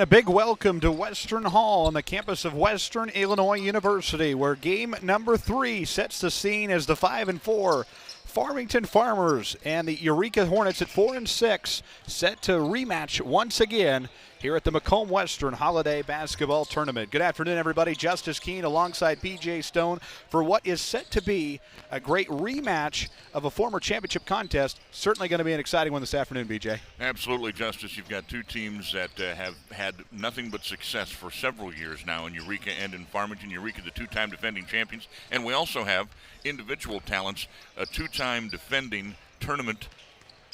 And a big welcome to Western Hall on the campus of Western Illinois University, where game number 3 sets the scene as the 5-4 Farmington Farmers and the Eureka Hornets at 4-6 set to rematch once again here at the Macomb-Western Holiday Basketball Tournament. Good afternoon, everybody. Justice Keene alongside BJ Stone for what is set to be a great rematch of a former championship contest. Certainly going to be an exciting one this afternoon, BJ. Absolutely, Justice. You've got two teams that have had nothing but success for several years now in Eureka and in Farmington. Eureka, the two-time defending champions. And we also have individual talents, a two-time defending tournament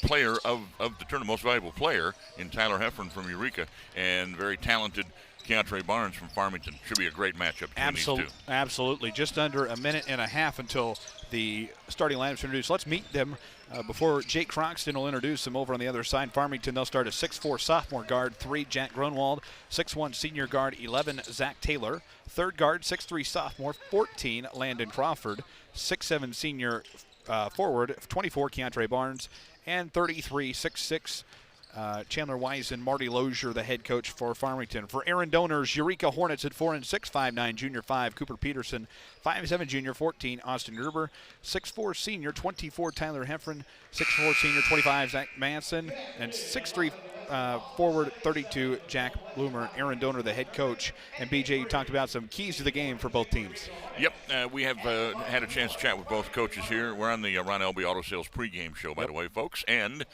player of the tournament, most valuable player in Tyler Heffron from Eureka, and very talented Keontre Barnes from Farmington. Should be a great matchup between these two. Absolutely. Just under a minute and a half until the starting lineups are introduced. Let's meet them before Jake Croxton will introduce them over on the other side. Farmington, they'll start a 6'4 sophomore guard, 3 Jack Grunwald, 6'1 senior guard, 11 Zach Taylor, third guard, 6'3 sophomore, 14 Landon Crawford, 6'7 senior forward, 24 Keontre Barnes, and 33, 6'6", Chandler Wise and Marty Lozier, the head coach for Farmington. For Aaron Donors, Eureka Hornets at 4-6, 5'9", junior 5, Cooper Peterson, 5'7", junior 14, Austin Gerber, 6'4", senior 24, Tyler Heffron, 6'4", senior 25, Zach Manson, and 6'3", forward 32, Jack Bloomer. Aaron Donor, the head coach. And BJ, you talked about some keys to the game for both teams. Yep, we have had a chance to chat with both coaches here. We're on the Ron Elby Auto Sales pregame show, by the way, folks. And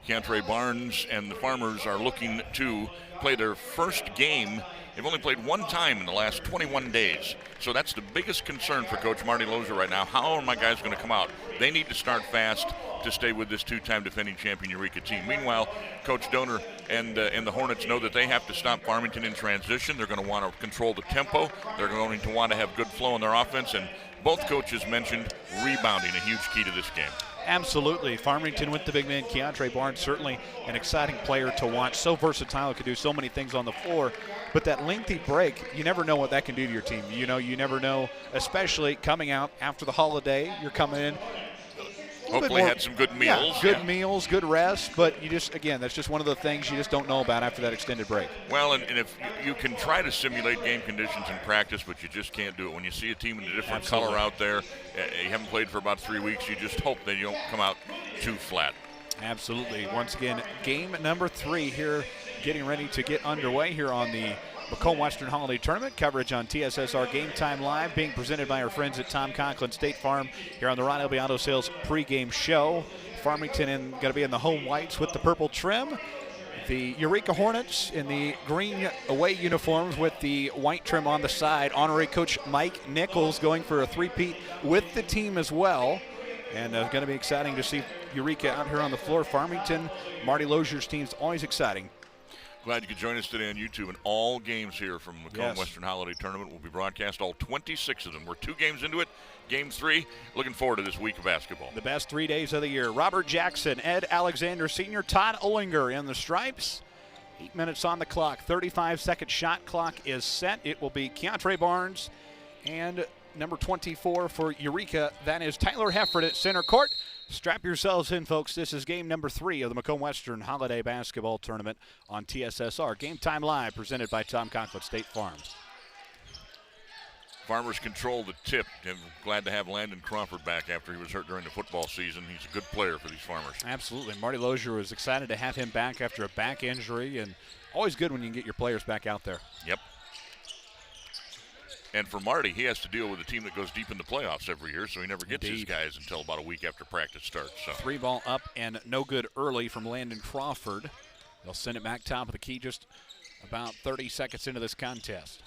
Keontre Barnes and the Farmers are looking to play their first game. They've only played one time in the last 21 days. So that's the biggest concern for Coach Marty Lozier right now. How are my guys going to come out? They need to start fast to stay with this two-time defending champion Eureka team. Meanwhile, Coach Donor and the Hornets know that they have to stop Farmington in transition. They're going to want to control the tempo. They're going to want to have good flow in their offense. And both coaches mentioned rebounding, a huge key to this game. Absolutely. Farmington with the big man, Keontre Barnes, certainly an exciting player to watch. So versatile, can do so many things on the floor. But that lengthy break, you never know what that can do to your team. You never know, especially coming out after the holiday. You're coming in. Hopefully had some good meals. Yeah, good meals, good rest. But you just, again, that's just one of the things you just don't know about after that extended break. Well, and if you can try to simulate game conditions in practice, but you just can't do it. When you see a team in a different color out there, you haven't played for about 3 weeks, you just hope that you don't come out too flat. Absolutely. Once again, game number 3 here, getting ready to get underway here on the Macomb-Western Holiday Tournament. Coverage on TSSR Game Time Live, being presented by our friends at Tom Conklin State Farm here on the Ron Elby Auto Sales pregame show. Farmington going to be in the home whites with the purple trim. The Eureka Hornets in the green away uniforms with the white trim on the side. Honorary Coach Mike Nichols going for a three-peat with the team as well. And going to be exciting to see Eureka out here on the floor. Farmington, Marty Lozier's team's always exciting. Glad you could join us today on YouTube. And all games here from the Macomb-Western Holiday Tournament will be broadcast, all 26 of them. We're 2 games into it. Game 3, looking forward to this week of basketball. The best 3 days of the year. Robert Jackson, Ed Alexander Sr., Todd Ollinger in the stripes. 8 minutes on the clock. 35-second shot clock is set. It will be Keontre Barnes and number 24 for Eureka. That is Tyler Heffron at center court. Strap yourselves in, folks. This is game number 3 of the Macomb-Western Holiday Basketball Tournament on TSSR. Game Time Live, presented by Tom Conklin State Farm. Farmers control the tip. I'm glad to have Landon Crawford back after he was hurt during the football season. He's a good player for these Farmers. Absolutely. Marty Lozier was excited to have him back after a back injury, and always good when you can get your players back out there. Yep. And for Marty, he has to deal with a team that goes deep in the playoffs every year, so he never gets his guys until about a week after practice starts. So 3 ball up and no good early from Landon Crawford. They'll send it back top of the key just about 30 seconds into this contest.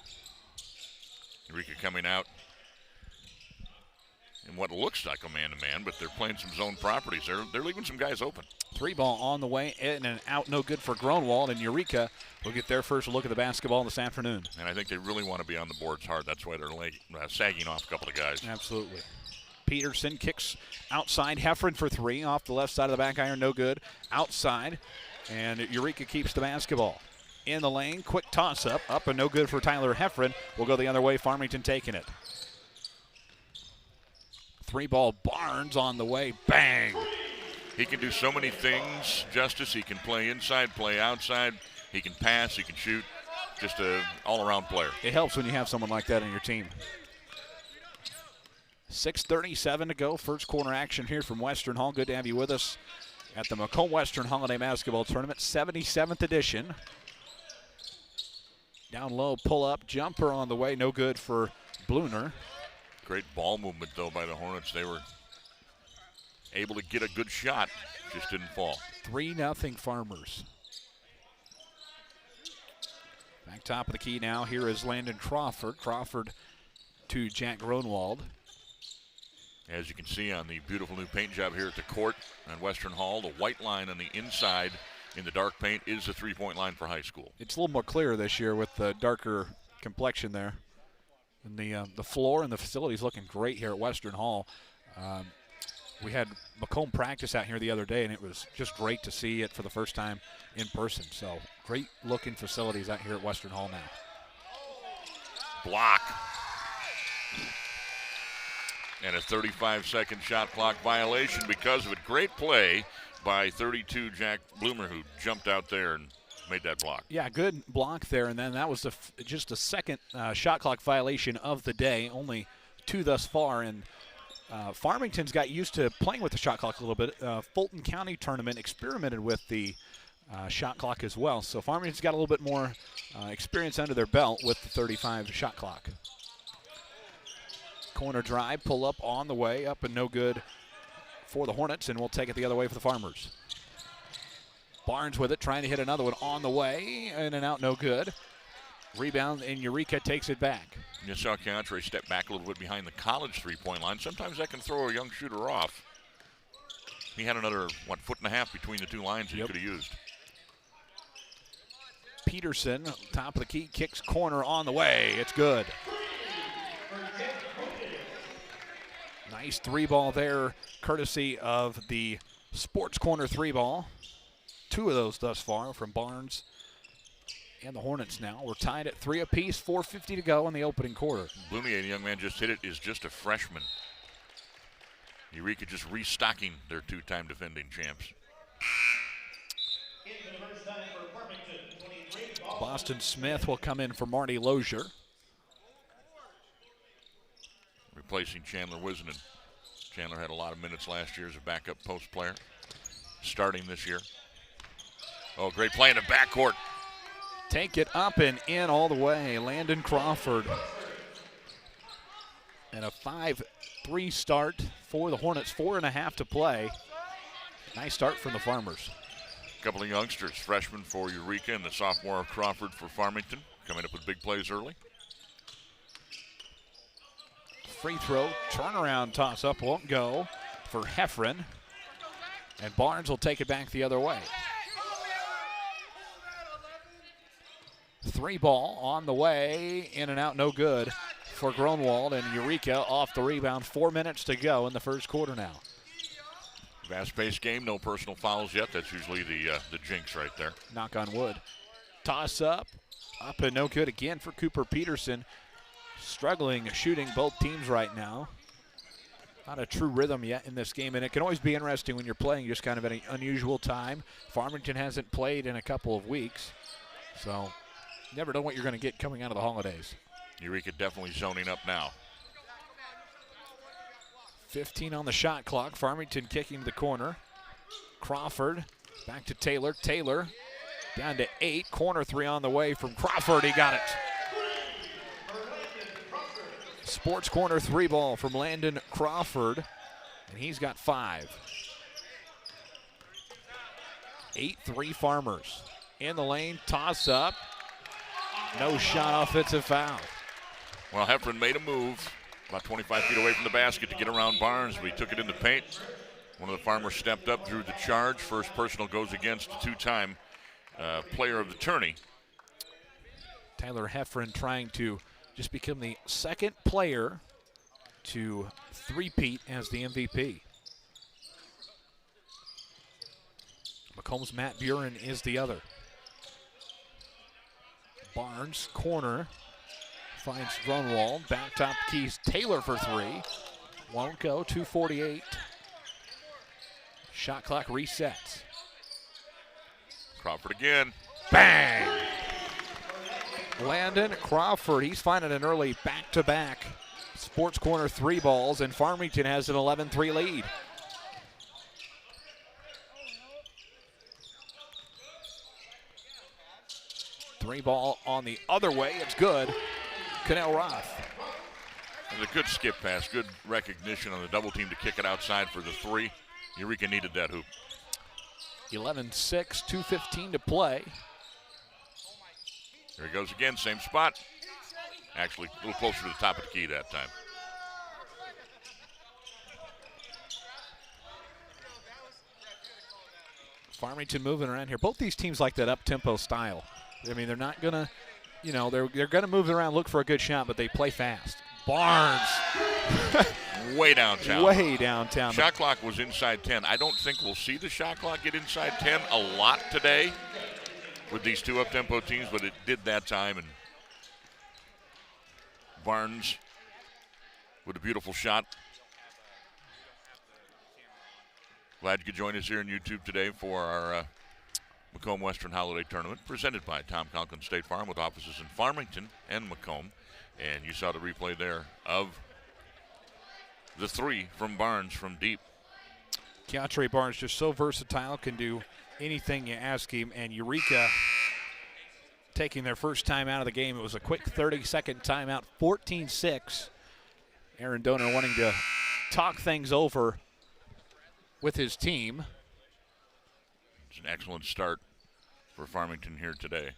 Eureka coming out in what looks like a man-to-man, but they're playing some zone properties. They're leaving some guys open. 3 ball on the way, in and out, no good for Grunwald, and Eureka will get their first look at the basketball this afternoon. And I think they really want to be on the boards hard. That's why they're sagging off a couple of guys. Absolutely. Peterson kicks outside. Heffron for 3 off the left side of the back iron, no good. Outside, and Eureka keeps the basketball. In the lane, quick toss-up, up and no good for Tyler Heffron. Will go the other way, Farmington taking it. 3 ball, Barnes on the way, bang. He can do so many things, Justice. He can play inside, play outside. He can pass, he can shoot. Just an all-around player. It helps when you have someone like that in your team. 6:37 to go. First quarter action here from Western Hall. Good to have you with us at the Macomb-Western Holiday Basketball Tournament, 77th edition. Down low, pull-up, jumper on the way. No good for Bluner. Great ball movement, though, by the Hornets. They were able to get a good shot. Just didn't fall. 3-0 Farmers. Back top of the key now. Here is Landon Crawford. Crawford to Jack Gronwald. As you can see on the beautiful new paint job here at the court on Western Hall, the white line on the inside in the dark paint is the three-point line for high school. It's a little more clear this year with the darker complexion there. And the floor and the facilities looking great here at Western Hall. We had Macomb practice out here the other day, and it was just great to see it for the first time in person. So great looking facilities out here at Western Hall now. Block. And a 35-second shot clock violation because of it. Great play by 32 Jack Bloomer, who jumped out there and made that block. Yeah, good block there, and then that was just a second shot clock violation of the day, only 2 thus far. And Farmington's got used to playing with the shot clock a little bit. Fulton County tournament experimented with the shot clock as well. So Farmington's got a little bit more experience under their belt with the 35 shot clock. Corner drive, pull up on the way, up and no good for the Hornets, and we'll take it the other way for the Farmers. Barnes with it, trying to hit another one on the way, in and out, no good. Rebound, and Eureka takes it back. You saw Keontre step back a little bit behind the college three-point line. Sometimes that can throw a young shooter off. He had another, foot and a half between the two lines he could have used. Peterson, top of the key, kicks corner on the way. It's good. Nice 3-ball there, courtesy of the Sports Corner 3-ball. 2 of those thus far from Barnes and the Hornets now. We're tied at 3 apiece, 4:50 to go in the opening quarter. Blumier, the young man just hit it, is just a freshman. Eureka just restocking their 2-time defending champs. Boston Smith will come in for Marty Lozier. Replacing Chandler Wisnen. Chandler had a lot of minutes last year as a backup post player. Starting this year. Oh, great play in the backcourt. Take it up and in all the way. Landon Crawford. And a 5-3 start for the Hornets. 4.5 to play. Nice start from the Farmers. A couple of youngsters. Freshman for Eureka and the sophomore Crawford for Farmington. Coming up with big plays early. Free throw, turnaround toss-up won't go for Heffron. And Barnes will take it back the other way. 3-ball on the way, in and out, no good for Gronwald, and Eureka off the rebound. 4 minutes to go in the first quarter now. Fast-paced game, no personal fouls yet. That's usually the jinx right there. Knock on wood. Toss-up, up and no good again for Cooper Peterson. Struggling shooting both teams right now. Not a true rhythm yet in this game, and it can always be interesting when you're playing just kind of at an unusual time. Farmington hasn't played in a couple of weeks, so never know what you're going to get coming out of the holidays. Eureka definitely zoning up now. 15 on the shot clock. Farmington kicking to the corner. Crawford back to Taylor. Taylor down to 8. Corner 3 on the way from Crawford. He got it. Sports Corner 3-ball from Landon Crawford, and he's got 5. 8-3 Farmers. In the lane, toss up. No shot, offensive foul. Well, Heffron made a move about 25 feet away from the basket to get around Barnes, but he took it in the paint. One of the Farmers stepped up, drew the charge. First personal goes against the 2-time player of the tourney. Tyler Heffron trying to just become the second player to three-peat as the MVP. Macomb's Matt Buren is the other. Barnes, corner, finds Grunwald. Back top keys Taylor for 3. Won't go, 2:48. Shot clock resets. Crawford again. Bang! Landon Crawford, he's finding an early back-to-back Sports Corner 3 balls, and Farmington has an 11-3 lead. Three ball on the other way. It's good. Cannell Roth. It was a good skip pass, good recognition on the double team to kick it outside for the 3. Eureka needed that hoop. 11-6, 2:15 to play. There he goes again, same spot. Actually, a little closer to the top of the key that time. Farmington moving around here. Both these teams like that up-tempo style. I mean, they're not going to, they're going to move around, look for a good shot, but they play fast. Barnes. Way downtown. Way downtown. Shot clock was inside 10. I don't think we'll see the shot clock get inside 10 a lot today with these two up-tempo teams, but it did that time. And Barnes with a beautiful shot. Glad you could join us here on YouTube today for our Macomb-Western Holiday Tournament, presented by Tom Conklin State Farm with offices in Farmington and Macomb. And you saw the replay there of the 3 from Barnes from deep. Keontre Barnes just so versatile, can do anything you ask him. And Eureka taking their first time out of the game. It was a quick 30-second timeout, 14-6. Aaron Donor wanting to talk things over with his team. It's an excellent start for Farmington here today.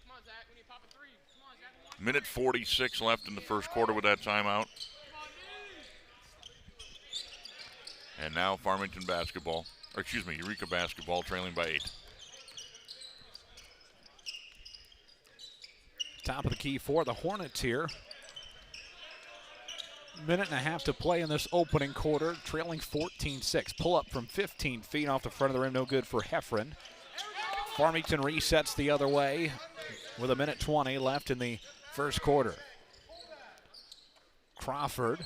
Minute 46 left in the first quarter with that timeout. And now Farmington basketball, Eureka basketball trailing by 8. Top of the key for the Hornets here. Minute and a half to play in this opening quarter, trailing 14-6. Pull up from 15 feet off the front of the rim, no good for Heffron. Farmington resets the other way with a minute 20 left in the first quarter. Crawford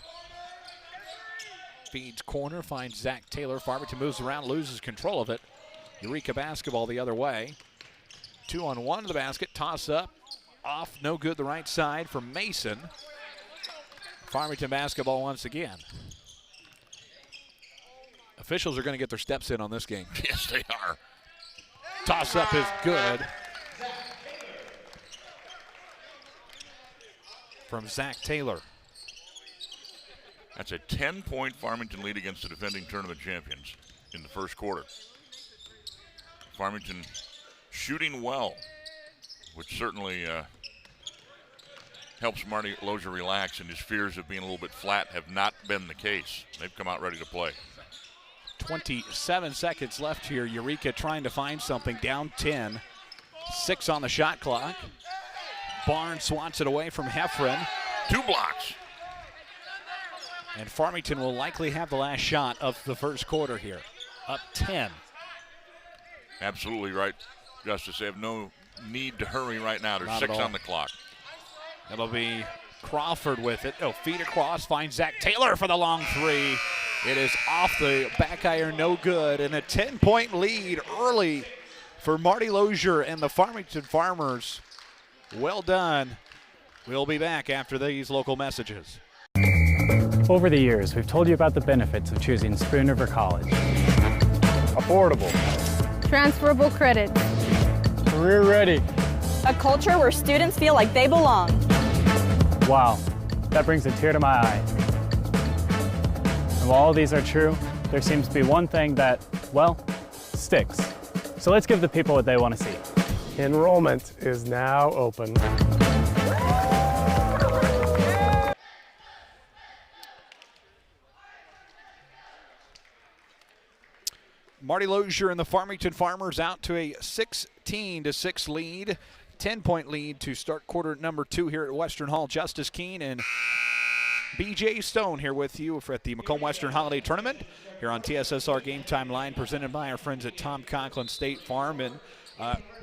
feeds corner, finds Zach Taylor. Farmington moves around, loses control of it. Eureka basketball the other way. 2-on-1 to the basket, toss up, off, no good the right side for Mason. Farmington basketball once again. Officials are going to get their steps in on this game. Yes, they are. Toss up is good from Zach Taylor. That's a 10-point Farmington lead against the defending tournament champions in the first quarter. Farmington shooting well, which certainly helps Marty Lozier relax, and his fears of being a little bit flat have not been the case. They've come out ready to play. 27 seconds left here. Eureka trying to find something, down 10. 6 on the shot clock. Barnes swats it away from Heffron. 2 blocks. And Farmington will likely have the last shot of the first quarter here. Up 10. Absolutely right, Justice. They have no need to hurry right now. There's Not 6 at all. on the clock. It'll be Crawford with it. Oh, feed across, finds Zach Taylor for the long 3. It is off the back iron, no good. And a 10-point lead early for Marty Lozier and the Farmington Farmers. Well done. We'll be back after these local messages. Over the years, we've told you about the benefits of choosing Spoon River College. Affordable. Transferable credit. Career ready. A culture where students feel like they belong. Wow, that brings a tear to my eye. And while all these are true, there seems to be one thing that, well, sticks. So let's give the people what they want to see. Enrollment is now open. Marty Lozier and the Farmington Farmers out to a 16-6 lead. 10-point lead to start quarter number 2 here at Western Hall. Justice Keene and BJ Stone here with you at the Macomb-Western Holiday Tournament here on TSSR Game Time Line, presented by our friends at Tom Conklin State Farm. And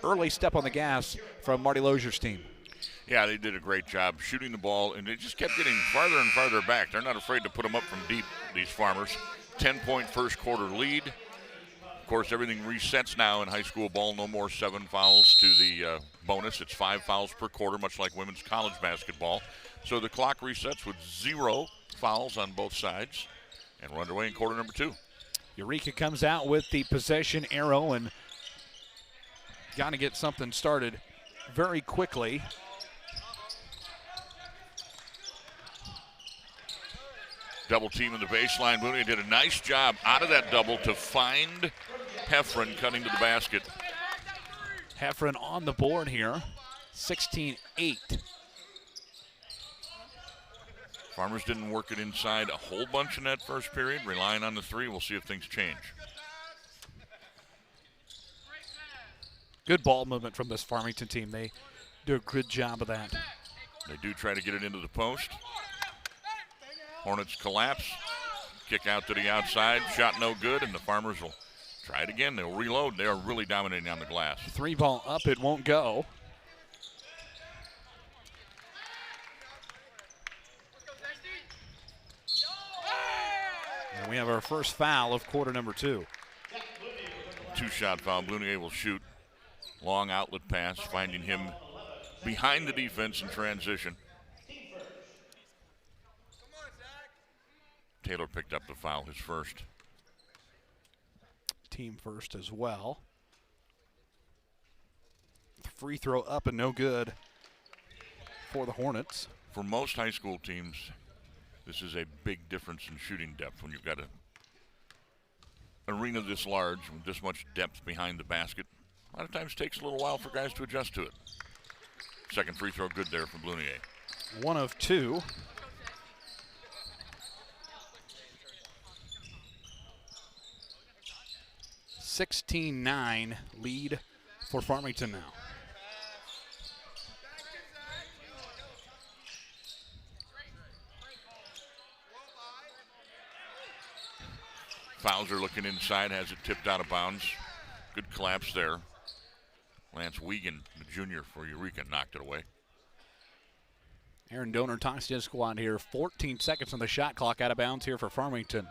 early step on the gas from Marty Lozier's team. Yeah, they did a great job shooting the ball, and they just kept getting farther and farther back. They're not afraid to put them up from deep, these Farmers. 10-point first quarter lead. Of course, everything resets now in high school ball. No more 7 fouls to the bonus. It's 5 fouls per quarter, much like women's college basketball. So the clock resets with 0 fouls on both sides. And we're underway in quarter number 2. Eureka comes out with the possession arrow and got to get something started very quickly. Double team in the baseline. Mooney did a nice job out of that double to find Heffron cutting to the basket. Heffron on the board here, 16-8. Farmers didn't work it inside a whole bunch in that first period, relying on the 3. We'll see if things change. Good ball movement from this Farmington team. They do a good job of that. They do try to get it into the post. Hornets collapse, kick out to the outside, shot no good, and the Farmers will try it again. They'll reload. They are really dominating on the glass. 3 ball up, it won't go. And we have our first foul of quarter number 2. 2-shot foul. Blunier will shoot. Long outlet pass, finding him behind the defense in transition. Taylor picked up the foul, his first. Team first as well. Free throw up and no good for the Hornets. For most high school teams, this is a big difference in shooting depth when you've got an arena this large with this much depth behind the basket. A lot of times it takes a little while for guys to adjust to it. Second free throw good there for Blunier. 1 of 2. (16-9) lead for Farmington now. Fowler looking inside, has it tipped out of bounds. Good collapse there. Lance Wiegand, the junior for Eureka, knocked it away. Aaron Donor talks to his squad here. 14 seconds on the shot clock, out of bounds here for Farmington.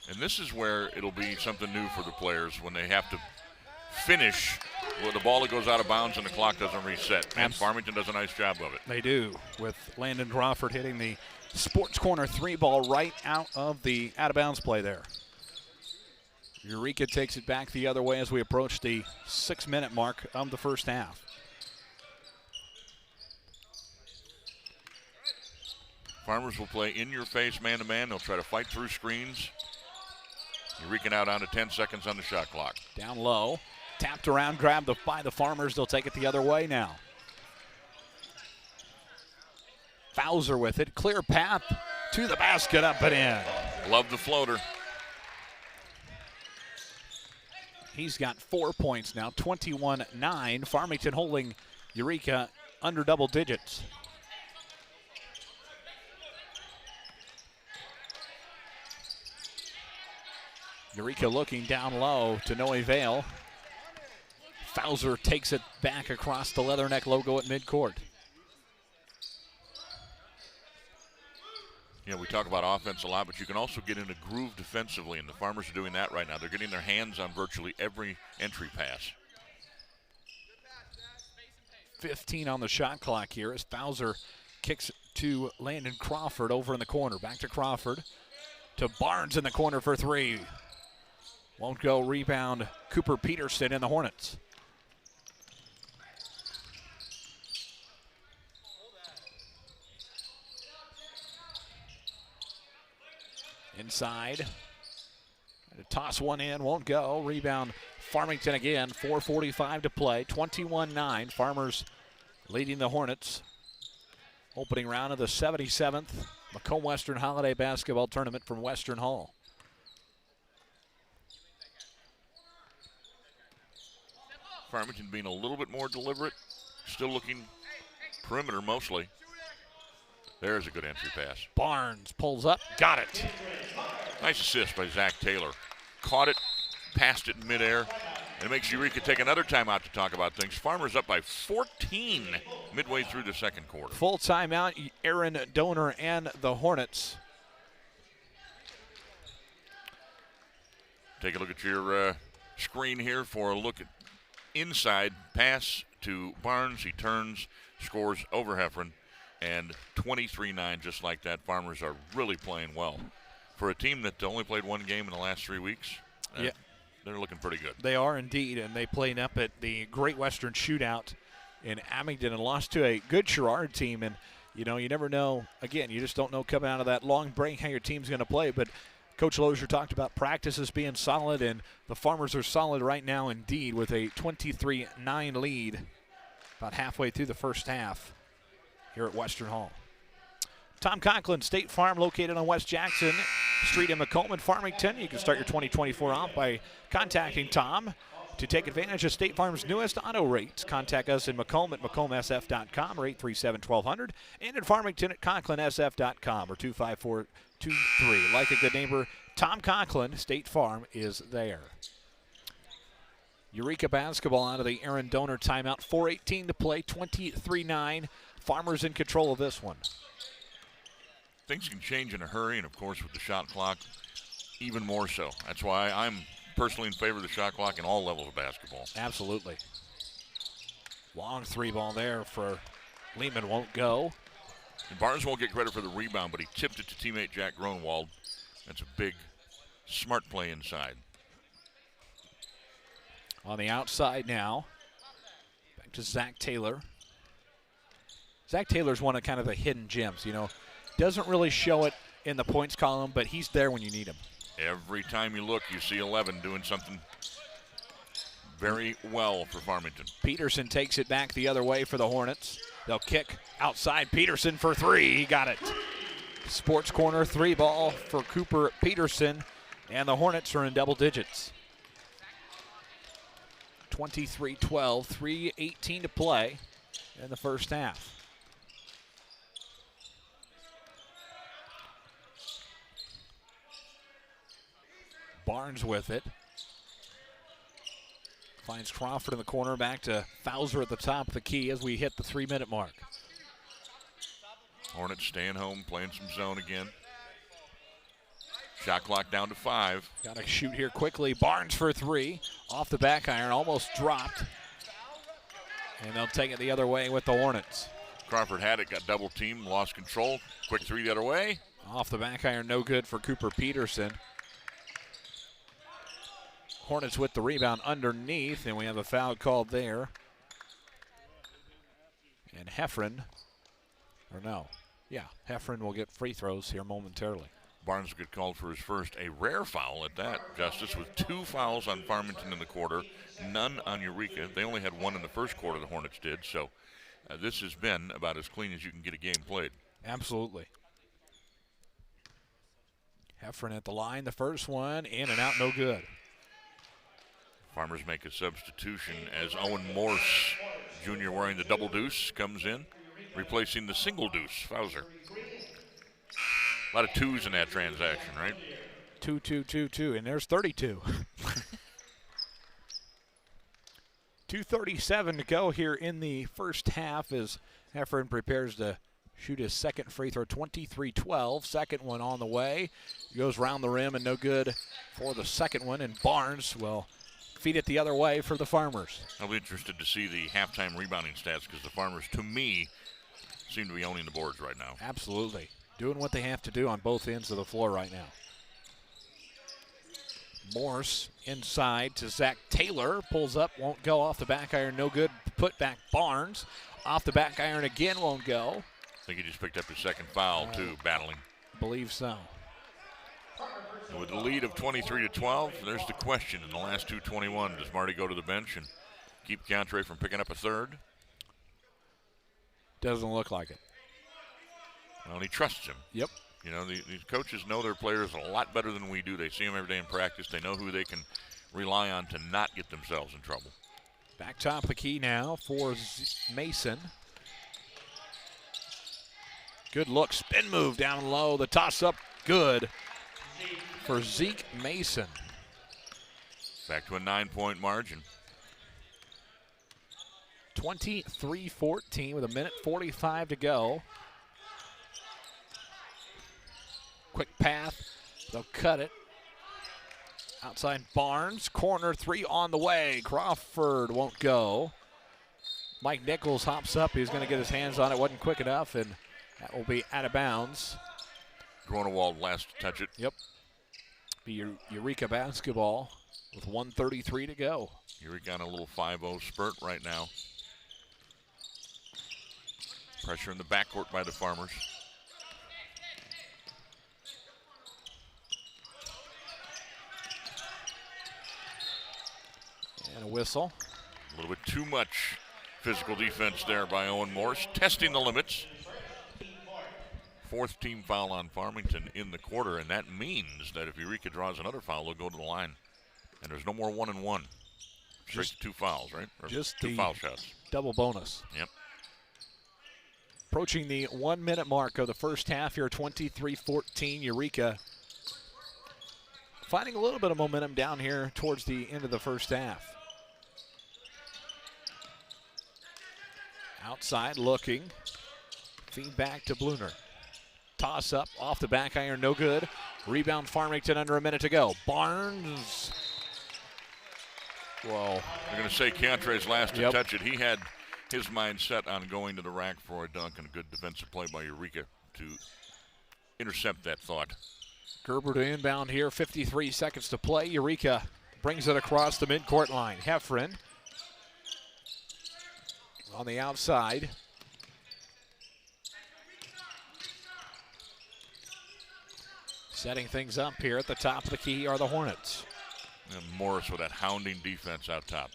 And this is where it'll be something new for the players when they have to finish with the ball that goes out of bounds and the clock doesn't reset. And Farmington does a nice job of it. They do, with Landon Crawford hitting the sports corner 3 ball right out of the out of bounds play there. Eureka takes it back the other way as we approach the 6-minute mark of the first half. Farmers will play in your face man-to-man. They'll try to fight through screens. Eureka now down to 10 seconds on the shot clock. Down low, tapped around, grabbed by the Farmers. They'll take it the other way now. Fowler with it, clear path to the basket, up and in. Love the floater. He's got 4 points now, 21-9. Farmington holding Eureka under double digits. Eureka looking down low to no avail. Fowler takes it back across the Leatherneck logo at midcourt. Yeah, we talk about offense a lot, but you can also get in a groove defensively, and the Farmers are doing that right now. They're getting their hands on virtually every entry pass. 15 on the shot clock here as Fowler kicks to Landon Crawford over in the corner. Back to Crawford, to Barnes in the corner for 3. Won't go. Rebound, Cooper Peterson in the Hornets. Inside. To toss one in, won't go. Rebound, Farmington again. 4:45 to play. 21-9. Farmers leading the Hornets. Opening round of the 77th Macomb-Western Holiday Basketball Tournament from Western Hall. Farmington being a little bit more deliberate, still looking perimeter mostly. There's a good entry pass. Barnes pulls up, got it. Nice assist by Zach Taylor. Caught it, passed it in midair, and it makes Eureka take another timeout to talk about things. Farmers up by 14 midway through the second quarter. Full timeout, Aaron Donor and the Hornets. Take a look at your screen here for a look at inside pass to Barnes. He turns, scores over Heffron, and 23-9 just like that. Farmers are really playing well. For a team that only played one game in the last 3 weeks, yeah, they're looking pretty good. They are indeed, and they played up at the Great Western Shootout in Abingdon and lost to a good Sherrard team. And, you know, you never know. Again, you just don't know coming out of that long break how your team's going to play. But Coach Lozier talked about practices being solid, and the Farmers are solid right now indeed with a 23-9 lead about halfway through the first half here at Western Hall. Tom Conklin, State Farm, located on West Jackson Street in Macomb and Farmington. You can start your 2024 off by contacting Tom to take advantage of State Farm's newest auto rates. Contact us in Macomb at MacombSF.com or 837-1200, and in Farmington at ConklinSF.com or 25423. Like a good neighbor, Tom Conklin, State Farm, is there. Eureka basketball out of the Aaron Donor timeout. 4:18 to play, 23-9. Farmers in control of this one. Things can change in a hurry, and of course with the shot clock, even more so. That's why I'm personally in favor of the shot clock in all levels of basketball. Absolutely. Long three ball there for Lehman, won't go. And Barnes won't get credit for the rebound, but he tipped it to teammate Jack Gronwald. That's a big, smart play inside. On the outside now, back to Zach Taylor. Zach Taylor's one of kind of the hidden gems, you know. Doesn't really show it in the points column, but he's there when you need him. Every time you look, you see 11 doing something very well for Farmington. Peterson takes it back the other way for the Hornets. They'll kick outside. Peterson for three. He got it. Sports Corner three ball for Cooper Peterson, and the Hornets are in double digits. 23-12, 3:18 to play in the first half. Barnes with it. Finds Crawford in the corner, back to Fowler at the top of the key as we hit the 3-minute mark. Hornets staying home, playing some zone again. Shot clock down to 5. Got to shoot here quickly. Barnes for three. Off the back iron, almost dropped. And they'll take it the other way with the Hornets. Crawford had it, got double teamed, lost control. Quick three the other way. Off the back iron, no good for Cooper Peterson. Hornets with the rebound underneath, and we have a foul called there. And Heffron, or no, yeah, Heffron will get free throws here momentarily. Barnes will get called for his first, a rare foul at that, Justice, with 2 fouls on Farmington in the quarter, none on Eureka. They only had 1 in the first quarter, the Hornets did, so this has been about as clean as you can get a game played. Absolutely. Heffron at the line, the first one, in and out, no good. Farmers make a substitution as Owen Morse, Jr., wearing the double deuce, comes in, replacing the single deuce, Fowler. A lot of twos in that transaction, right? 2, 2, 2, 2, and there's 32. 2:37 to go here in the first half as Heffron prepares to shoot his second free throw, 23-12. Second one on the way. He goes round the rim and no good for the second one, and Barnes will feed it the other way for the Farmers. I'll be interested to see the halftime rebounding stats because the Farmers, to me, seem to be owning the boards right now. Absolutely. Doing what they have to do on both ends of the floor right now. Morse inside to Zach Taylor. Pulls up, won't go off the back iron. No good. Put back Barnes. Off the back iron again, won't go. I think he just picked up his second foul, too, battling. Believe so. And with the lead of 23-12, there's the question in the last 2:21. Does Marty go to the bench and keep Cantre from picking up a third? Doesn't look like it. Well, he trusts him. Yep. You know, these coaches know their players a lot better than we do. They see them every day in practice. They know who they can rely on to not get themselves in trouble. Back top of the key now for Mason. Good look, spin move down low. The toss up, good for Zeke Mason. Back to a 9-point margin. 23-14 with 1:45 to go. Quick path, they'll cut it. Outside Barnes, corner three on the way. Crawford won't go. Mike Nichols hops up. He's going to get his hands on it. Wasn't quick enough, and that will be out of bounds. Grunewald last to touch it. Yep. Be Eureka basketball with 1:33 to go. Eureka on a little 5-0 spurt right now. Pressure in the backcourt by the Farmers. And a whistle. A little bit too much physical defense there by Owen Morse, testing the limits. Fourth team foul on Farmington in the quarter, and that means that if Eureka draws another foul, they'll go to the line. And there's no more 1-and-1. Straight to 2 fouls, right? Or Just 2 foul shots. Double bonus. Yep. Approaching the 1 minute mark of the first half here, 23-14 Eureka. Finding a little bit of momentum down here towards the end of the first half. Outside looking. Feed back to Bluner. Toss up off the back iron, no good. Rebound Farmington under a minute to go. Barnes. Whoa. I'm going to say Cantre's last to touch it. He had his mind set on going to the rack for a dunk, and a good defensive play by Eureka to intercept that thought. Gerber to inbound here, 53 seconds to play. Eureka brings it across the midcourt line. Heffron on the outside. Setting things up here at the top of the key are the Hornets. And Morris with that hounding defense out top.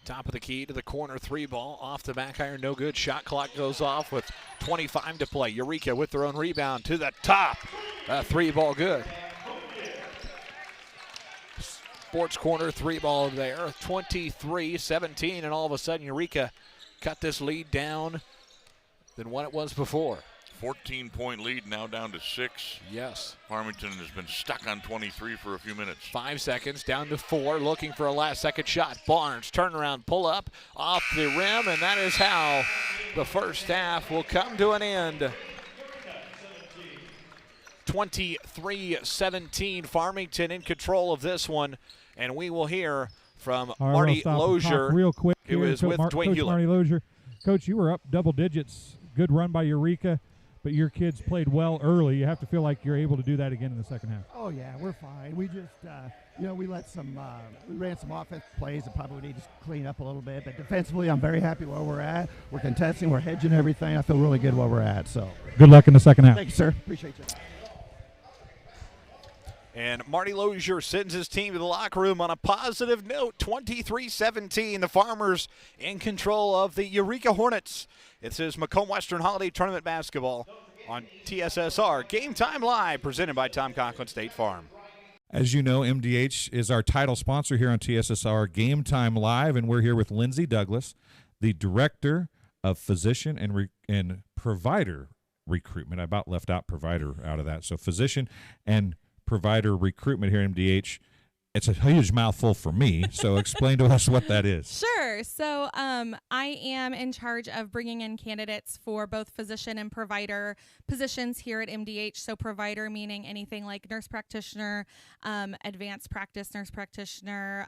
Top of the key to the corner three ball. Off the back iron, no good. Shot clock goes off with 25 to play. Eureka with their own rebound to the top. Three ball good. Sports corner three ball there. 23-17, and all of a sudden Eureka cut this lead down than what it was before. 14-point lead, now down to 6. Yes. Farmington has been stuck on 23 for a few minutes. 5 seconds, down to 4, looking for a last-second shot. Barnes, turnaround, pull up, off the rim, and that is how the first half will come to an end. 23-17, Farmington in control of this one, and we will hear from Marty Lozier, real quick who is with Dwayne Coach Hewlett. Marty Lozier. Coach, you were up double digits. Good run by Eureka, but your kids played well early. You have to feel like you're able to do that again in the second half. Oh yeah, we're fine. We just, we let some, we ran some offensive plays that probably need to clean up a little bit. But defensively, I'm very happy where we're at. We're contesting, we're hedging everything. I feel really good where we're at. So good luck in the second half. Thank you, sir. Appreciate you. And Marty Lozier sends his team to the locker room on a positive note. 23-17, the Farmers in control of the Eureka Hornets. It is Macomb-Western Holiday Tournament basketball on TSSR. Game Time Live, presented by Tom Conklin State Farm. As you know, MDH is our title sponsor here on TSSR Game Time Live, and we're here with Lindsay Douglas, the Director of Physician and Provider Recruitment. I about left out provider out of that. So physician and provider recruitment here at MDH. It's a huge mouthful for me, so explain to us what that is. Sure. So I am in charge of bringing in candidates for both physician and provider positions here at MDH. So provider meaning anything like nurse practitioner, advanced practice nurse practitioner,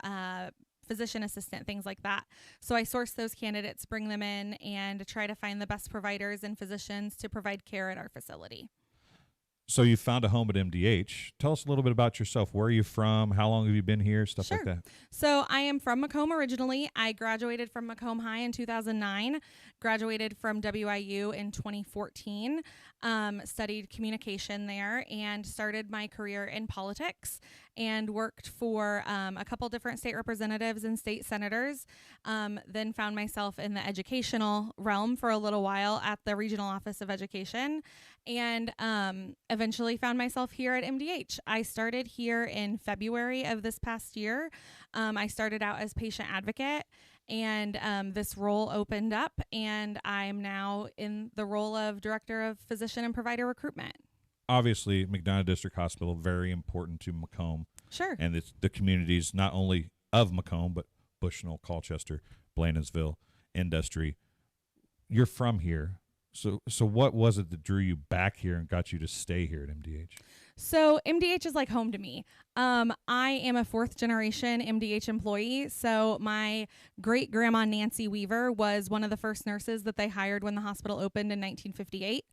physician assistant, things like that. So I source those candidates, bring them in, and try to find the best providers and physicians to provide care at our facility. So you found a home at MDH. Tell us a little bit about yourself. Where are you from? How long have you been here? Stuff like that. So I am from Macomb originally. I graduated from Macomb High in 2009, graduated from WIU in 2014, studied communication there, and started my career in politics and worked for a couple different state representatives and state senators. Then found myself in the educational realm for a little while at the Regional Office of Education, and eventually found myself here at MDH. I started here in February of this past year. I started out as patient advocate, and this role opened up, and I'm now in the role of Director of Physician and Provider Recruitment. Obviously, McDonough District Hospital, very important to Macomb. Sure. And it's the communities not only of Macomb, but Bushnell, Colchester, Blandonsville, Industry. You're from here. So what was it that drew you back here and got you to stay here at MDH? So MDH is like home to me. I am a 4th generation MDH employee. So my great grandma Nancy Weaver was one of the first nurses that they hired when the hospital opened in 1958.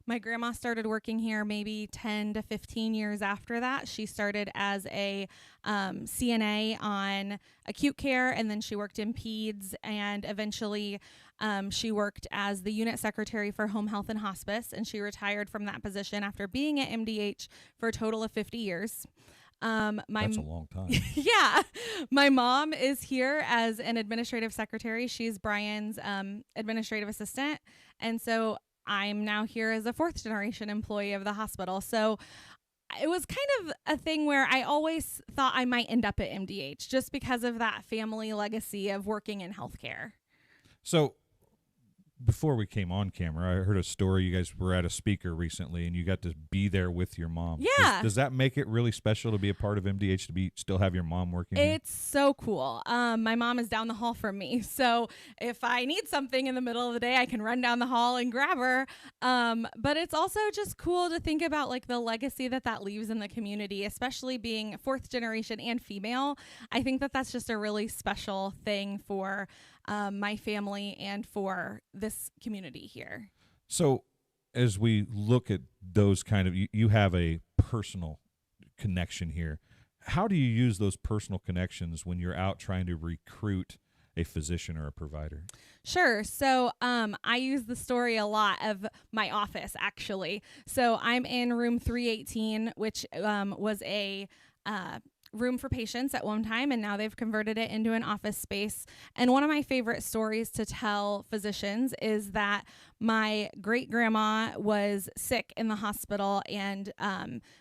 My grandma started working here maybe 10 to 15 years after that. She started as a CNA on acute care, and then she worked in peds, and eventually she worked as the unit secretary for home health and hospice, and she retired from that position after being at MDH for a total of 50 years. That's a long time. Yeah. My mom is here as an administrative secretary. She's Brian's administrative assistant. And so I'm now here as a 4th generation employee of the hospital. So it was kind of a thing where I always thought I might end up at MDH just because of that family legacy of working in healthcare. So before we came on camera, I heard a story. You guys were at a speaker recently, and you got to be there with your mom. Yeah. Does that make it really special to be a part of MDH, to still have your mom working here? It's so cool. My mom is down the hall from me. So if I need something in the middle of the day, I can run down the hall and grab her. But it's also just cool to think about like the legacy that leaves in the community, especially being 4th generation and female. I think that's just a really special thing for my family and for this community here. So as we look at those kind of, you have a personal connection here. How do you use those personal connections when you're out trying to recruit a physician or a provider? Sure. So I use the story a lot of my office, actually. So I'm in room 318, which was a room for patients at one time, and now they've converted it into an office space. And one of my favorite stories to tell physicians is that my great grandma was sick in the hospital and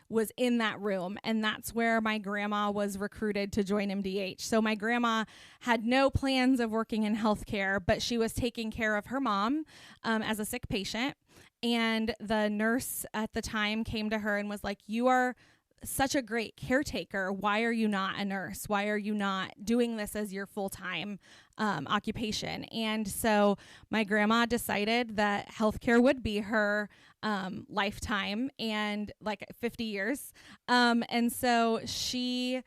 was in that room, and that's where my grandma was recruited to join MDH. So my grandma had no plans of working in healthcare, but she was taking care of her mom as a sick patient, and the nurse at the time came to her and was like, "You are such a great caretaker. Why are you not a nurse? Why are you not doing this as your full-time occupation?" And so my grandma decided that healthcare would be her lifetime and like 50 years. And so she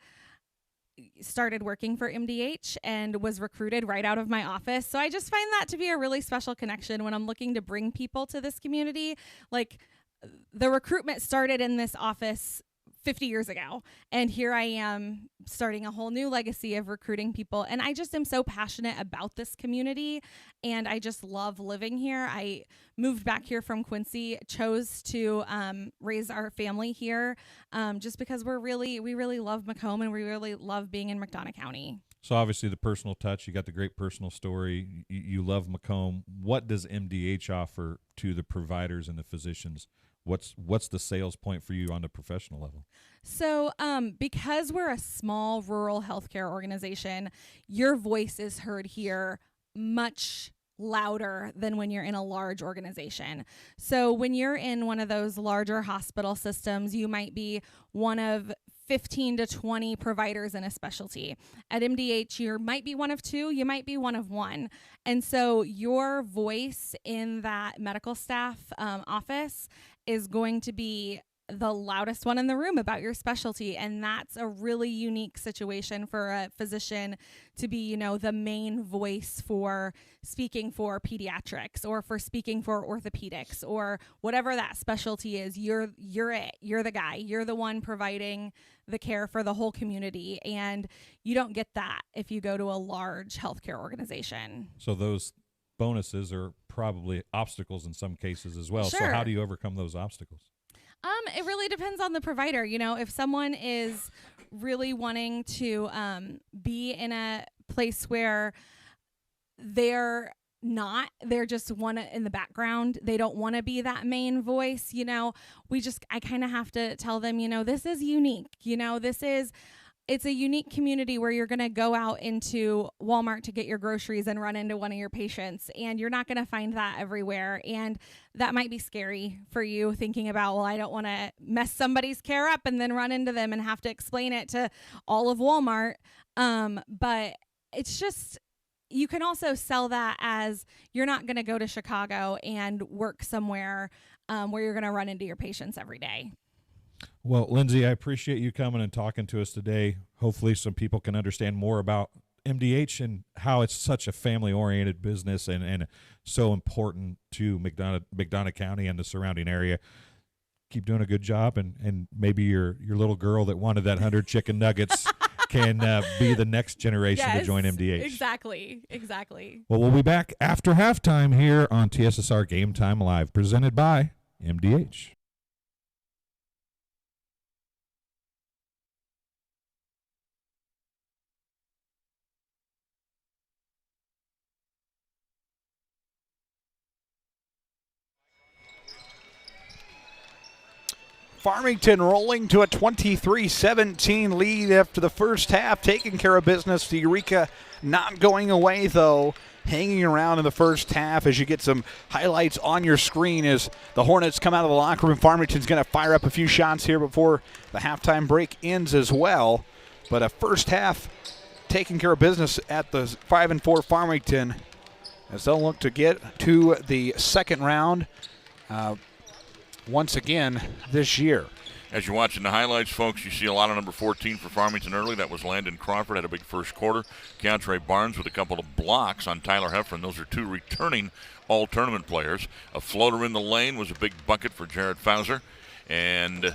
started working for MDH and was recruited right out of my office. So I just find that to be a really special connection when I'm looking to bring people to this community. Like, the recruitment started in this office 50 years ago, and here I am starting a whole new legacy of recruiting people. And I just am so passionate about this community, and I just love living here. I moved back here from Quincy, chose to raise our family here just because we really love Macomb, and we really love being in McDonough County. So obviously the personal touch, you got the great personal story, you love Macomb. What does MDH offer to the providers and the physicians? What's the sales point for you on the professional level? So because we're a small rural healthcare organization, your voice is heard here much louder than when you're in a large organization. So when you're in one of those larger hospital systems, you might be one of 15 to 20 providers in a specialty. At MDH, you might be one of 2, you might be one of 1. And so your voice in that medical staff office is going to be the loudest one in the room about your specialty. And that's a really unique situation for a physician to be, the main voice for speaking for pediatrics or for speaking for orthopedics or whatever that specialty is. You're it. You're the guy. You're the one providing the care for the whole community. And you don't get that if you go to a large healthcare organization. So those bonuses are probably obstacles in some cases as well. Sure. So how do you overcome those obstacles? It really depends on the provider. If someone is really wanting to be in a place where they're just in the background, they don't want to be that main voice, I kind of have to tell them, this is unique. It's a unique community where you're going to go out into Walmart to get your groceries and run into one of your patients, and you're not going to find that everywhere. And that might be scary for you, thinking about, well, I don't want to mess somebody's care up and then run into them and have to explain it to all of Walmart. But it's just, you can also sell that as you're not going to go to Chicago and work somewhere where you're going to run into your patients every day. Well, Lindsay, I appreciate you coming and talking to us today. Hopefully some people can understand more about MDH and how it's such a family-oriented business and so important to McDonough County and the surrounding area. Keep doing a good job, and maybe your little girl that wanted that 100 chicken nuggets can be the next generation to join MDH. Exactly. Well, we'll be back after halftime here on TSSR Game Time Live, presented by MDH. Farmington rolling to a 23-17 lead after the first half, taking care of business. The Eureka not going away, though, hanging around in the first half as you get some highlights on your screen as the Hornets come out of the locker room. Farmington's going to fire up a few shots here before the halftime break ends as well. But a first half taking care of business at the 5-4 Farmington as they'll look to get to the second round once again this year. As you're watching the highlights, folks, you see a lot of number 14 for Farmington early. That was Landon Crawford, had a big first quarter. Keontre Barnes with a couple of blocks on Tyler Heffron. Those are two returning all-tournament players. A floater in the lane was a big bucket for Jared Fauser. And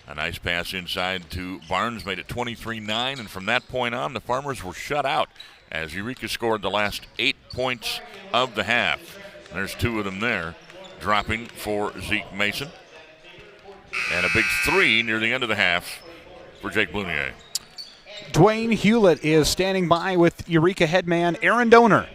a nice pass inside to Barnes made it 23-9. And from that point on, the Farmers were shut out as Eureka scored the last 8 points of the half. There's two of them there, dropping for Zeke Mason. And a big three near the end of the half for Jake Blunier. Dwayne Hewlett is standing by with Eureka headman Aaron Donor.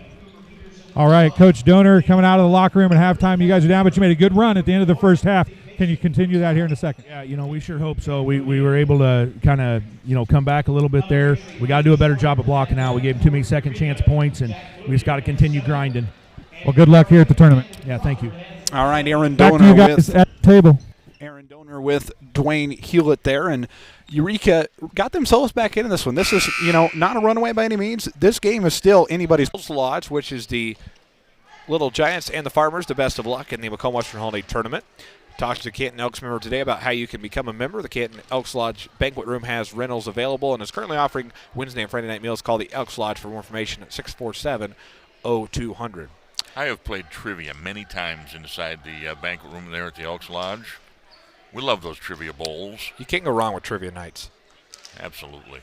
All right, Coach Donor coming out of the locker room at halftime. You guys are down, but you made a good run at the end of the first half. Can you continue that here in a second? Yeah, we sure hope so. We were able to kind of, come back a little bit there. We got to do a better job of blocking out. We gave them too many second chance points, and we just got to continue grinding. Well, good luck here at the tournament. Yeah, thank you. All right, Aaron Back Donor to you guys at the table. Aaron Donor with Dwayne Hewlett there, and Eureka got themselves back into this one. This is, not a runaway by any means. This game is still anybody's. Lodge, which is the Little Giants and the Farmers, the best of luck in the Macomb-Western Holiday Tournament. Talked to Canton Elks member today about how you can become a member. The Canton Elks Lodge Banquet Room has rentals available and is currently offering Wednesday and Friday night meals. Call the Elks Lodge for more information at 647-0200. I have played trivia many times inside the banquet room there at the Elks Lodge. We love those trivia bowls. You can't go wrong with trivia nights. Absolutely.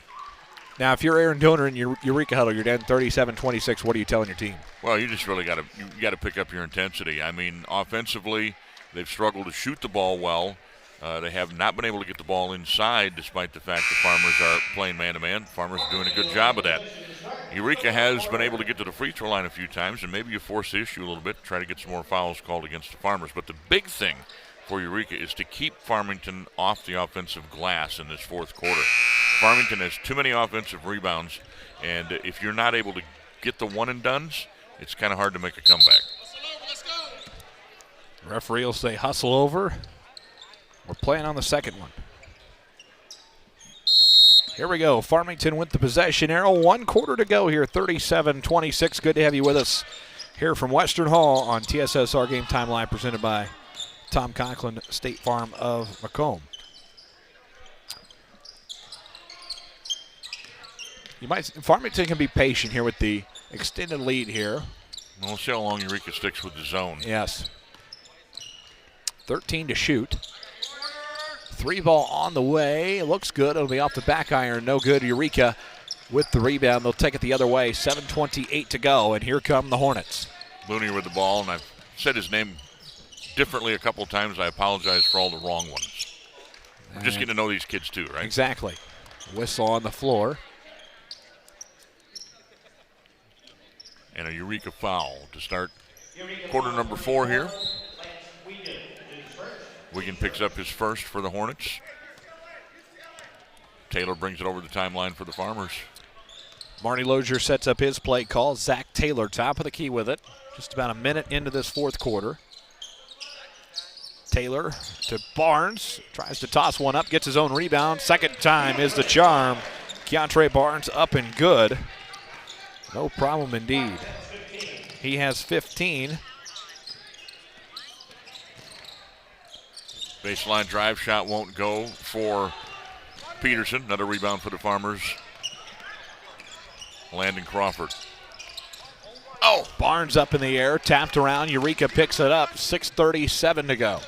Now, if you're Aaron Donor in your Eureka huddle, you're down 37-26. What are you telling your team? Well, you just really got to pick up your intensity. I mean, offensively, they've struggled to shoot the ball well. They have not been able to get the ball inside, despite the fact the Farmers are playing man-to-man. Farmers are doing a good job of that. Eureka has been able to get to the free throw line a few times, and maybe you force the issue a little bit, try to get some more fouls called against the Farmers. But the big thing for Eureka is to keep Farmington off the offensive glass in this fourth quarter. Farmington has too many offensive rebounds, and if you're not able to get the one-and-dones, it's kind of hard to make a comeback. Referee will say hustle over. We're playing on the second one. Here we go. Farmington with the possession arrow. 1 quarter to go here. 37-26. Good to have you with us here from Western Hall on TSSR Game Time Live, presented by Tom Conklin, State Farm of Macomb. Farmington can be patient here with the extended lead here. We'll see how long Eureka sticks with the zone. Yes. 13 to shoot. 3 ball on the way. It looks good. It'll be off the back iron. No good. Eureka with the rebound. They'll take it the other way. 7:28 to go, and here come the Hornets. Looney with the ball, and I've said his name differently a couple times. I apologize for all the wrong ones. I'm just getting to know these kids too, right? Exactly. Whistle on the floor. And a Eureka foul to start quarter number 4 here. Wiggin picks up his first for the Hornets. Taylor brings it over the timeline for the Farmers. Marty Lozier sets up his play call. Zach Taylor top of the key with it. Just about a minute into this fourth quarter. Taylor to Barnes. Tries to toss one up. Gets his own rebound. Second time is the charm. Keontre Barnes up and good. No problem indeed. He has 15. Baseline drive shot won't go for Peterson. Another rebound for the Farmers. Landon Crawford. Oh, Barnes up in the air, tapped around. Eureka picks it up. 6:37 to go.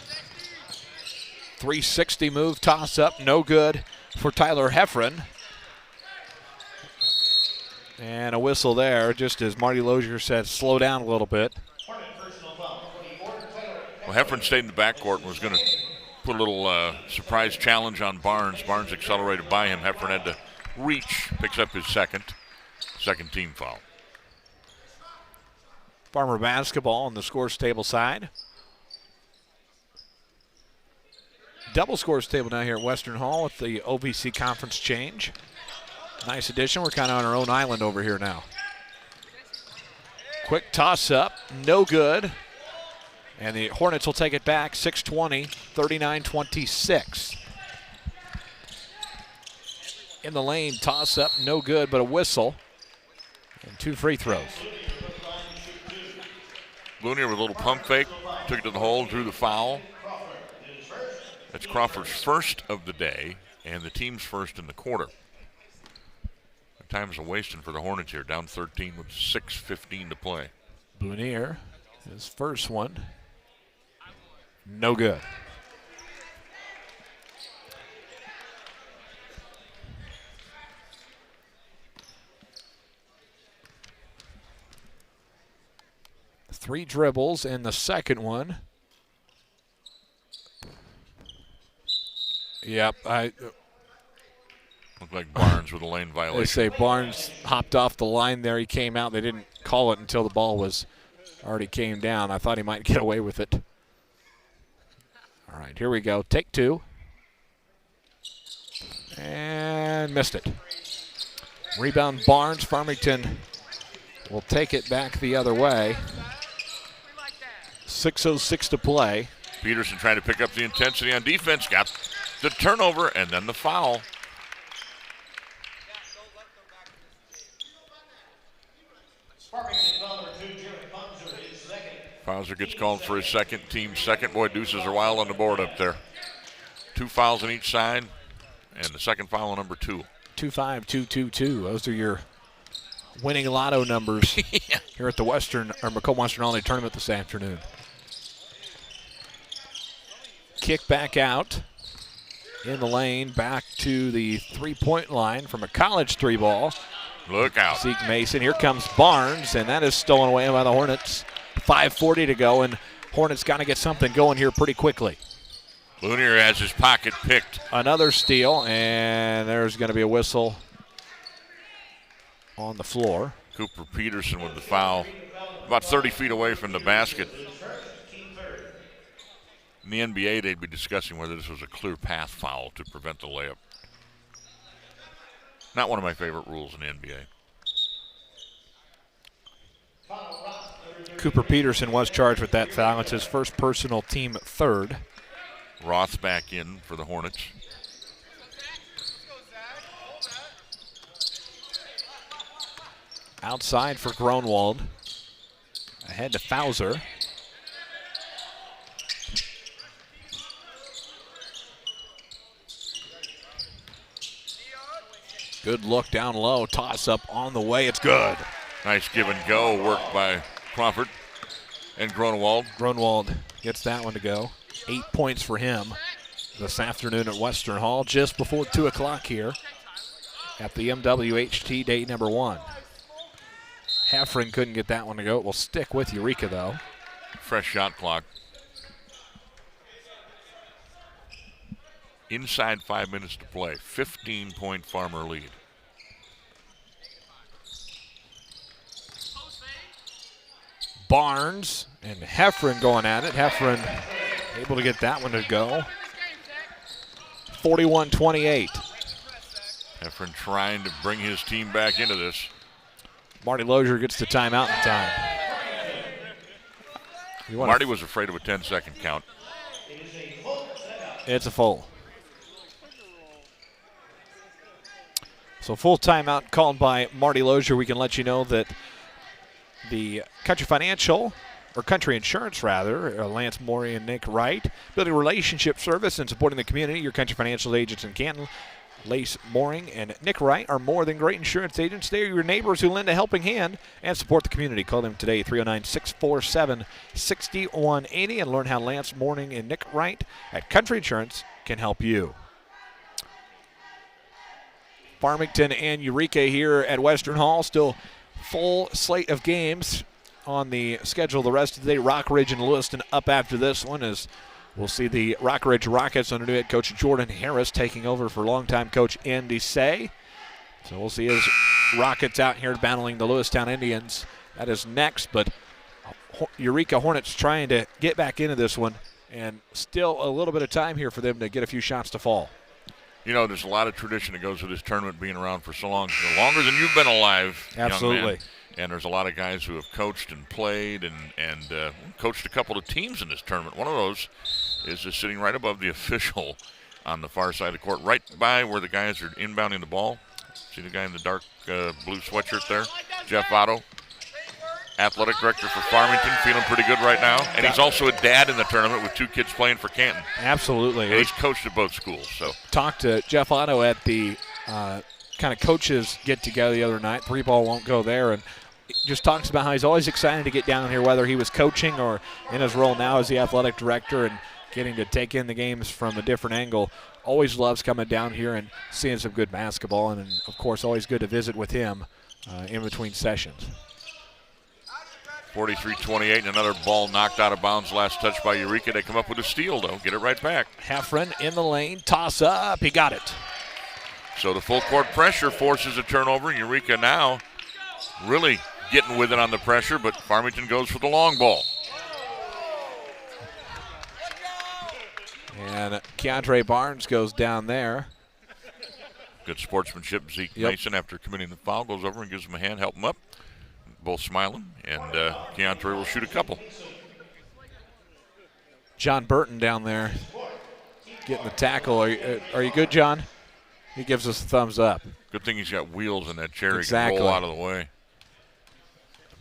360 move, toss up, no good for Tyler Heffron. And a whistle there, just as Marty Lozier said, slow down a little bit. Well, Heffron stayed in the backcourt and was going to put a little surprise challenge on Barnes. Barnes accelerated by him. Heffron had to reach, picks up his second team foul. Farmer basketball on the scores table side. Double scores table now here at Western Hall with the OVC conference change. Nice addition. We're kind of on our own island over here now. Quick toss up, no good. And the Hornets will take it back, 6:20, 39-26. In the lane, toss up, no good, but a whistle. And 2 free throws. Loonier with a little pump fake, took it to the hole, drew the foul. That's Crawford's first of the day and the team's first in the quarter. Time's a wasting for the Hornets here, down 13 with 6:15 to play. Loonier, his first one, no good. Three dribbles in the second one. Yep, Looked like Barnes with a lane violation. They say Barnes hopped off the line there. He came out. They didn't call it until the ball was already came down. I thought he might get away with it. All right, here we go. Take 2. And missed it. Rebound Barnes. Farmington will take it back the other way. 6:06 to play. Peterson trying to pick up the intensity on defense. Got the turnover and then the foul. Fauser gets called for his second, team's second. Boy, deuces are wild on the board up there. 2 fouls on each side, and the second foul on number 2. 2-5, 2-2-2. Those are your winning lotto numbers here at the Macomb-Western Holiday Tournament this afternoon. Kick back out in the lane, back to the three-point line from a college 3 ball. Look out. Zeke Mason. Here comes Barnes, and that is stolen away by the Hornets. 5:40 to go, and Hornets got to get something going here pretty quickly. Loonier has his pocket picked. Another steal, and there's going to be a whistle on the floor. Cooper Peterson with the foul, about 30 feet away from the basket. In the NBA, they'd be discussing whether this was a clear path foul to prevent the layup. Not one of my favorite rules in the NBA. Cooper Peterson was charged with that foul. It's his first personal, team 3rd. Roth back in for the Hornets. Outside for Gronwald. Ahead to Fauser. Good look down low. Toss up on the way. It's good. Nice give and go work by Crawford and Gronwald. Gronwald gets that one to go. 8 points for him this afternoon at Western Hall, just before 2 o'clock here at the MWHT day number 1. Heffron couldn't get that one to go. It will stick with Eureka, though. Fresh shot clock. Inside 5 minutes to play. 15-point Farmer lead. Barnes and Heffron going at it. Heffron able to get that one to go. 41-28. Heffron trying to bring his team back into this. Marty Lozier gets the timeout in time. Marty was afraid of a 10-second count. It's a full. So full timeout called by Marty Lozier. We can let you know that the Country Financial or Country Insurance rather, Lance Morey and Nick Wright. Building relationship service and supporting the community. Your Country Financial agents in Canton. Lace Mooring and Nick Wright are more than great insurance agents. They are your neighbors who lend a helping hand and support the community. Call them today, 309-647-6180, and learn how Lance Mooring and Nick Wright at Country Insurance can help you. Farmington and Eureka here at Western Hall. Still full slate of games on the schedule the rest of the day. Rock Ridge and Lewiston up after this one as we'll see the Rock Ridge Rockets under new head coach Jordan Harris taking over for longtime coach Andy Say. So we'll see his Rockets out here battling the Lewistown Indians. That is next, but Eureka Hornets trying to get back into this one, and still a little bit of time here for them to get a few shots to fall. You know, there's a lot of tradition that goes with this tournament being around for so long. Longer than you've been alive, absolutely. Young man. And there's a lot of guys who have coached and played and coached a couple of teams in this tournament. One of those is just sitting right above the official on the far side of the court, right by where the guys are inbounding the ball. See the guy in the dark blue sweatshirt there? Jeff Otto, athletic director for Farmington, feeling pretty good right now. And he's also a dad in the tournament with 2 kids playing for Canton. Absolutely. And he's coached at both schools. So talked to Jeff Otto at the kind of coaches get together the other night. 3-ball won't go there, and just talks about how he's always excited to get down here, whether he was coaching or in his role now as the athletic director and getting to take in the games from a different angle. Always loves coming down here and seeing some good basketball, and of course always good to visit with him in between sessions. 43-28, and another ball knocked out of bounds. Last touch by Eureka. They come up with a steal, though. Get it right back. Heffron in the lane, toss up. He got it. So the full court pressure forces a turnover. Eureka now really getting with it on the pressure, but Farmington goes for the long ball. And Keandre Barnes goes down there. Good sportsmanship. Zeke Mason, after committing the foul, goes over and gives him a hand, help him up. Both smiling, and Keandre will shoot a couple. John Burton down there getting the tackle. Are you good, John? He gives us a thumbs up. Good thing he's got wheels in that chair. Exactly. He can roll out of the way.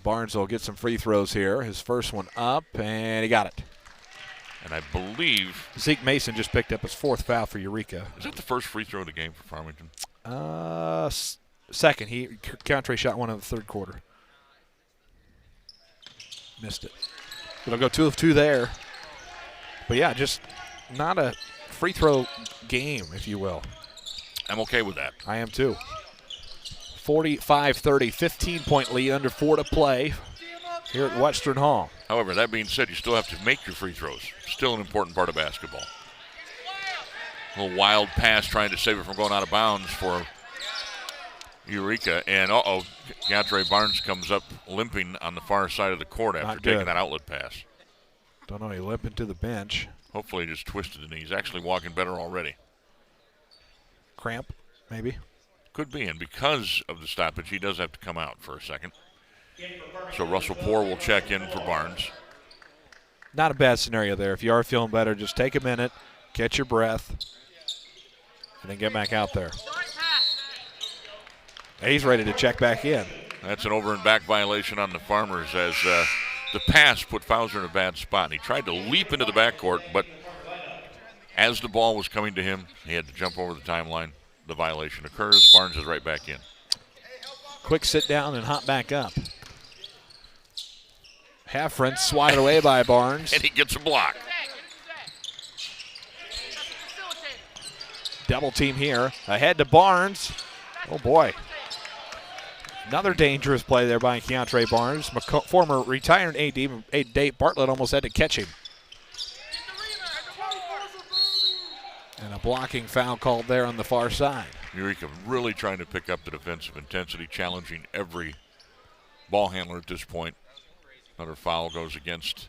Barnes will get some free throws here. His first one up, and he got it. And I believe Zeke Mason just picked up his 4th foul for Eureka. Is that the first free throw of the game for Farmington? Second. Keandre shot one in the 3rd quarter. Missed it. It'll go 2 of 2 there. But yeah, just not a free throw game, if you will. I'm okay with that. I am too. 45-30, 15-point lead, under 4 to play here at Western Hall. However, that being said, you still have to make your free throws. Still an important part of basketball. A little wild pass trying to save it from going out of bounds for Eureka. And Keandre Barnes comes up limping on the far side of the court after taking that outlet pass. Don't know, he limping to the bench. Hopefully he just twisted the knee. He's actually walking better already. Cramp, maybe? Could be, and because of the stoppage, he does have to come out for a second. So Russell Poore will check in for Barnes. Not a bad scenario there. If you are feeling better, just take a minute, catch your breath, and then get back out there. He's ready to check back in. That's an over and back violation on the Farmers as the pass put Fauser in a bad spot. And he tried to leap into the backcourt, but as the ball was coming to him, he had to jump over the timeline. The violation occurs. Barnes is right back in. Quick sit down and hop back up. Heffron swatted away by Barnes. And he gets a block. Double team here. Ahead to Barnes. Oh, boy. Another dangerous play there by Keandre Barnes. Former retired AD Dave Bartlett almost had to catch him. And a blocking foul called there on the far side. Eureka really trying to pick up the defensive intensity, challenging every ball handler at this point. Another foul goes against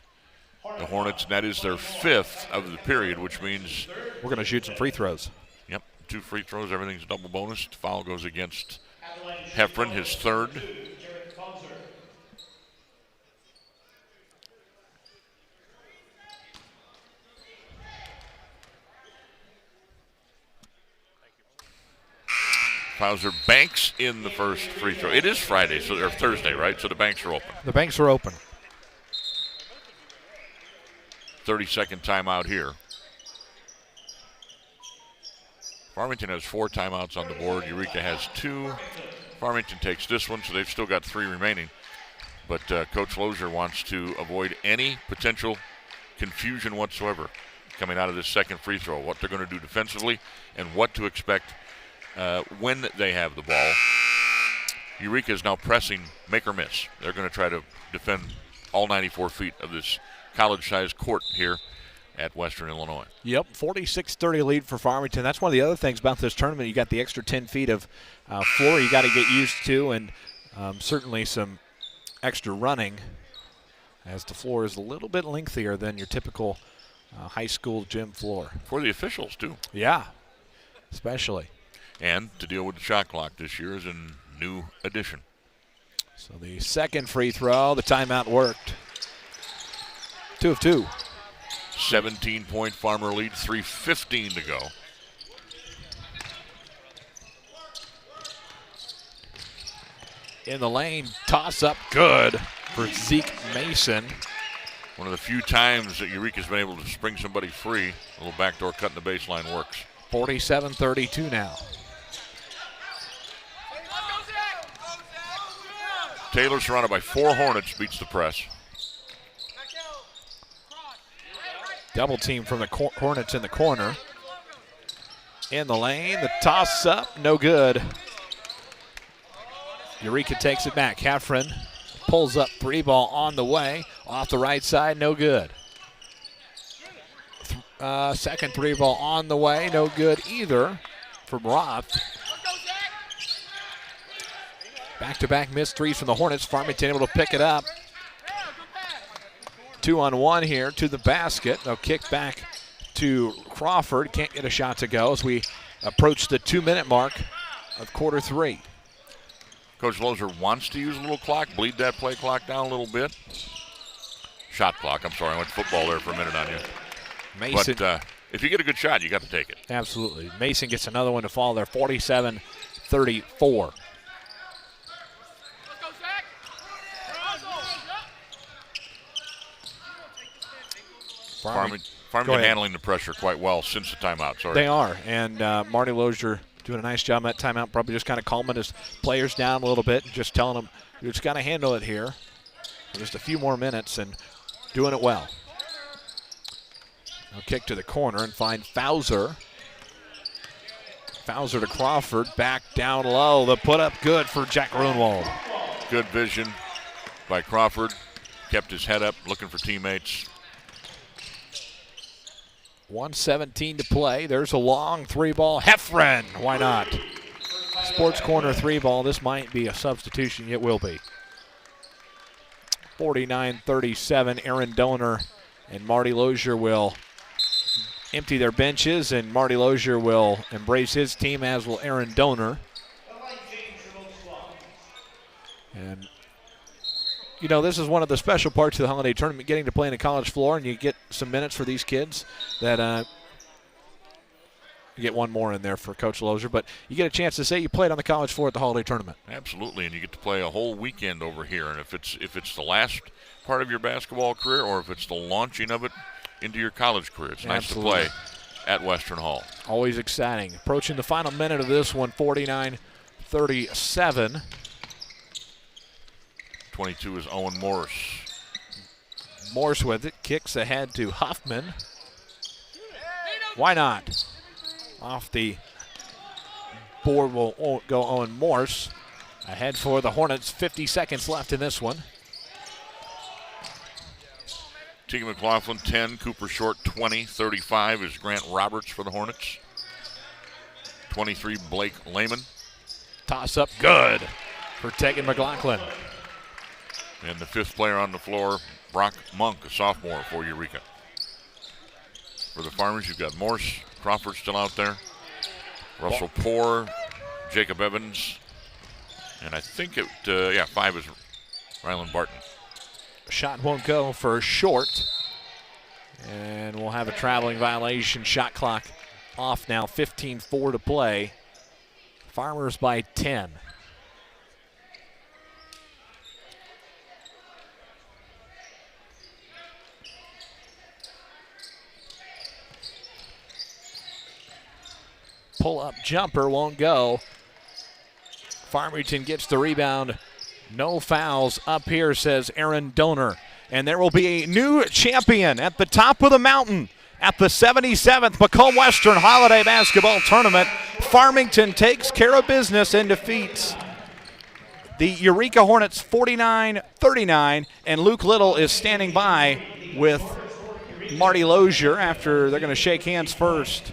the Hornets, and that is their 5th of the period, which means we're going to shoot some free throws. Yep, 2 free throws, everything's double bonus. The foul goes against Heffron, his 3rd. Fauser banks in the first free throw. It is Friday, or Thursday, right? So the banks are open. The banks are open. 30-second timeout here. Farmington has 4 timeouts on the board. Eureka has 2. Farmington takes this one, so they've still got 3 remaining. But Coach Lozier wants to avoid any potential confusion whatsoever coming out of this second free throw, what they're going to do defensively and what to expect when they have the ball. Eureka is now pressing make or miss. They're going to try to defend all 94 feet of this college-sized court here at Western Illinois. Yep, 46-30 lead for Farmington. That's one of the other things about this tournament. You got the extra 10 feet of floor you got to get used to, and certainly some extra running, as the floor is a little bit lengthier than your typical high school gym floor. For the officials, too. Yeah, especially. And to deal with the shot clock this year is a new addition. So the second free throw, the timeout worked. 2 of 2. 17-point Farmer lead, 3:15 to go. In the lane, toss up good for Zeke Mason. One of the few times that Eureka's been able to spring somebody free. A little backdoor cut in the baseline works. 47-32 now. Taylor, surrounded by 4 Hornets, beats the press. Double team from the Hornets in the corner. In the lane, the toss up, no good. Eureka takes it back. Heffron pulls up, 3 ball on the way. Off the right side, no good. Second 3 ball on the way, no good either from Roth. Back-to-back missed 3s from the Hornets. Farmington able to pick it up. 2-on-1 here to the basket. They'll kick back to Crawford. Can't get a shot to go as we approach the 2-minute mark of quarter 3. Coach Lozier wants to use a little clock, bleed that play clock down a little bit. Shot clock, I'm sorry, I went football there for a minute on you. Mason. But if you get a good shot, you got to take it. Absolutely. Mason gets another one to fall there, 47-34. Farmington handling the pressure quite well since the timeout. Sorry. They are, and Marty Lozier doing a nice job at that timeout, probably just kind of calming his players down a little bit and just telling them, you just got to handle it here for just a few more minutes and doing it well. They'll kick to the corner and find Fauser. Fauser to Crawford, back down low. The put up good for Jack Grunwald. Good vision by Crawford. Kept his head up, looking for teammates. 1:17 to play. There's a long 3-ball. Heffron, why not? Sports Corner 3-ball. This might be a substitution. It will be. 49-37. Aaron Donor and Marty Lozier will empty their benches, and Marty Lozier will embrace his team, as will Aaron Donor. And you know, this is one of the special parts of the holiday tournament, getting to play in a college floor, and you get some minutes for these kids that you get one more in there for Coach Lozier, but you get a chance to say you played on the college floor at the holiday tournament. Absolutely, and you get to play a whole weekend over here, and if it's the last part of your basketball career or if it's the launching of it into your college career, it's nice to play at Western Hall. Always exciting. Approaching the final minute of this one, 49-37. 22 is Owen Morse. Morse with it, kicks ahead to Huffman. Why not? Off the board will go Owen Morse. Ahead for the Hornets, 50 seconds left in this one. Tegan McLaughlin, 10. Cooper Short, 20. 35 is Grant Roberts for the Hornets. 23, Blake Lehman. Toss up good for Tegan McLaughlin. And the 5th player on the floor, Brock Monk, a sophomore for Eureka. For the Farmers, you've got Morse, Crawford still out there. Russell Poore, Jacob Evans. And I think 5 is Rylan Barton. Shot won't go for Short. And we'll have a traveling violation. Shot clock off now, 15-4 to play. Farmers by 10. pull-up jumper won't go. Farmington gets the rebound. No fouls up here, says Aaron Donor. And there will be a new champion at the top of the mountain at the 77th Macomb-Western Holiday Basketball Tournament. Farmington takes care of business and defeats the Eureka Hornets 49-39, and Luke Little is standing by with Marty Lozier after they're going to shake hands first.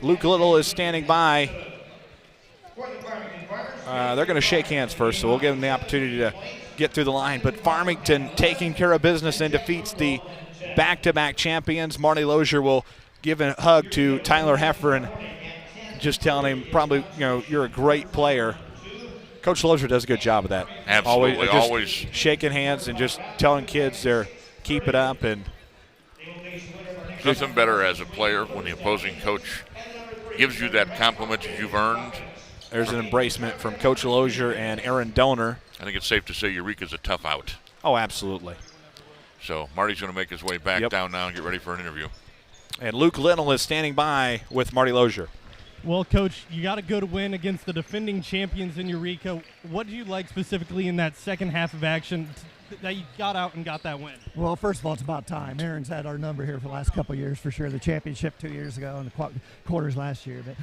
Luke Little is standing by. They're going to shake hands first, so we'll give them the opportunity to get through the line. But Farmington taking care of business and defeats the back-to-back champions. Marty Lozier will give a hug to Tyler Heffern, just telling him probably, you're a great player. Coach Lozier does a good job of that. Absolutely, always shaking hands and just telling kids they're keep it up. And nothing better as a player when the opposing coach gives you that compliment that you've earned. There's an embracement from Coach Lozier and Aaron Donor. I think it's safe to say Eureka's a tough out. Oh, absolutely. So Marty's going to make his way back down now and get ready for an interview. And Luke Little is standing by with Marty Lozier. Well, Coach, you got a good win against the defending champions in Eureka. What did you like specifically in that second half of action that you got out and got that win? Well, first of all, it's about time. Aaron's had our number here for the last couple of years for sure. The championship 2 years ago and the quarters last year. But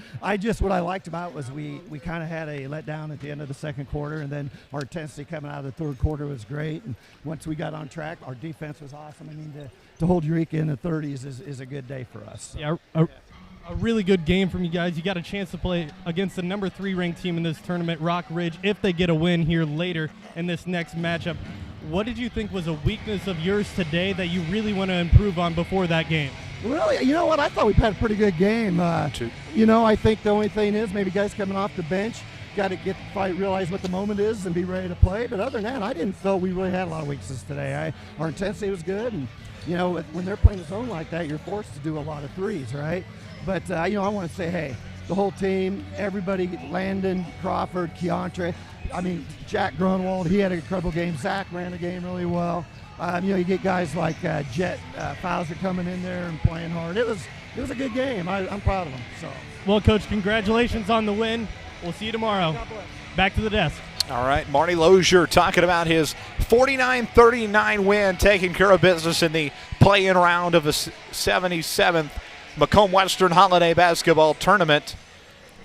what I liked about it was we kind of had a letdown at the end of the second quarter, and then our intensity coming out of the third quarter was great. And once we got on track, our defense was awesome. I mean, to hold Eureka in the 30s is a good day for us. So. Yeah, a really good game from you guys. You got a chance to play against the number 3 ranked team in this tournament, Rock Ridge, if they get a win here later in this next matchup. What did you think was a weakness of yours today that you really want to improve on before that game? Well, you know what? I thought we had a pretty good game. I think the only thing is maybe guys coming off the bench got to realize what the moment is and be ready to play. But other than that, I didn't feel we really had a lot of weaknesses today. Our intensity was good, and when they're playing the zone like that, you're forced to do a lot of threes, right? But I want to say, hey, the whole team, everybody, Landon, Crawford, Keontre, Jack Grunwald, he had an incredible game. Zach ran the game really well. You get guys like Jet Fowler coming in there and playing hard. It was a good game. I'm proud of them. So. Well, Coach, congratulations on the win. We'll see you tomorrow. Back to the desk. All right, Marty Lozier talking about his 49-39 win, taking care of business in the play-in round of the 77th Macomb-Western Holiday Basketball Tournament.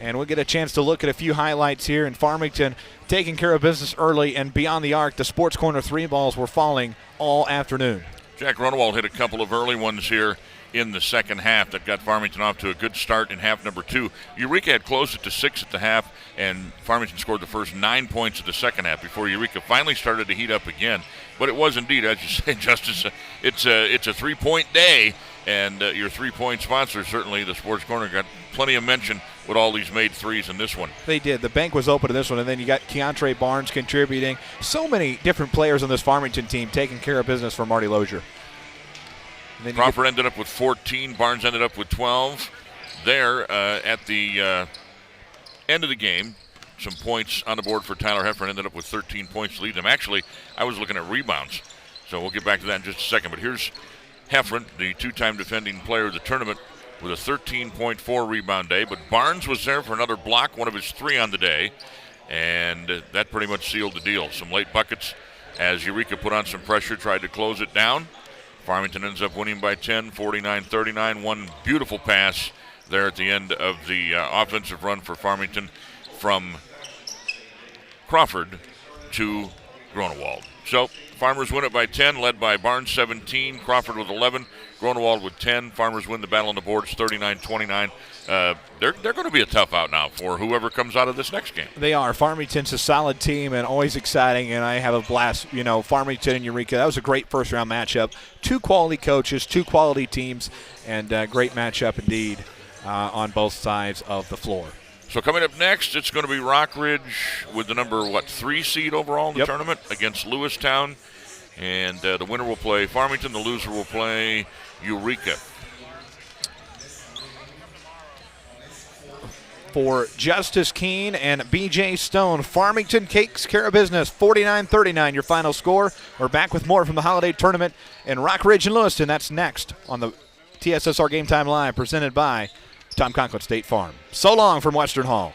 And we'll get a chance to look at a few highlights here in Farmington taking care of business early and beyond the arc. The Sports Corner 3 balls were falling all afternoon. Jack Grunwald hit a couple of early ones here in the second half that got Farmington off to a good start in half number 2. Eureka had closed it to 6 at the half, and Farmington scored the first 9 points of the second half before Eureka finally started to heat up again. But it was indeed, as you say, Justice, it's a 3-point day, and your 3-point sponsor, certainly the Sports Corner, got plenty of mention with all these made threes in this one. They did. The bank was open in this one, and then you got Keontre Barnes contributing. So many different players on this Farmington team taking care of business for Marty Lozier. Crawford ended up with 14. Barnes ended up with 12. There at the end of the game, some points on the board for Tyler Heffern. Ended up with 13 points to lead them. Actually, I was looking at rebounds, so we'll get back to that in just a second. But here's Heffern, the 2-time defending player of the tournament, with a 13.4 rebound day. But Barnes was there for another block, one of his 3 on the day, and that pretty much sealed the deal. Some late buckets as Eureka put on some pressure, tried to close it down. Farmington ends up winning by 10, 49-39. One beautiful pass there at the end of the offensive run for Farmington from Crawford to Grunewald. So Farmers win it by 10, led by Barnes 17, Crawford with 11, Grunewald with 10. Farmers win the battle on the board. It's 39-29. They're going to be a tough out now for whoever comes out of this next game. They are. Farmington's a solid team and always exciting, and I have a blast. Farmington and Eureka, that was a great first-round matchup. 2 quality coaches, 2 quality teams, and great matchup indeed on both sides of the floor. So coming up next, it's going to be Rock Ridge with the number, 3 seed overall in the tournament against Lewistown. And the winner will play Farmington. The loser will play Eureka. For Justice Keene and B.J. Stone, Farmington takes care of business, 49-39 your final score. We're back with more from the Holiday Tournament in Rock Ridge and Lewiston. That's next on the TSSR Game Time Live, presented by Tom Conklin, State Farm. So long from Western Hall.